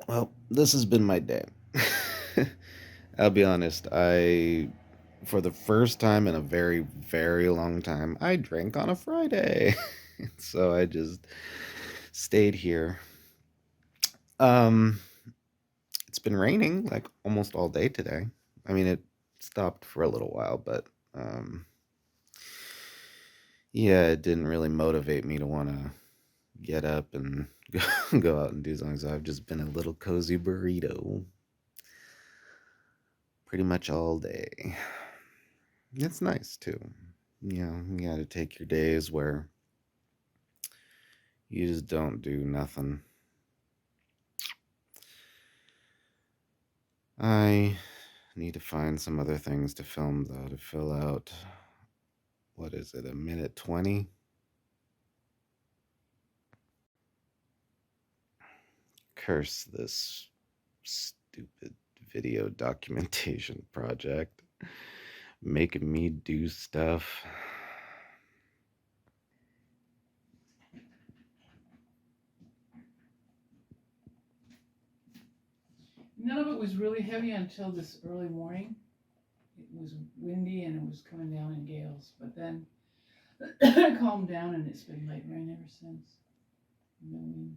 Well, this has been my day. I'll be honest, for the first time in a very, very long time, I drank on a Friday. So I just stayed here. Um, it's been raining like almost all day today. I mean, it stopped for a little while, but um, yeah, it didn't really motivate me to want to get up and go out and do something. So I've just been a little cozy burrito pretty much all day. It's nice too. You got to take your days where you just don't do nothing. I need to find some other things to film though to fill out. What is it, a minute 20? Curse this stupid video documentation project. Making me do stuff. None of it was really heavy until this early morning. It was windy and it was coming down in gales, but then it calmed down and it's been light rain ever since. No wind.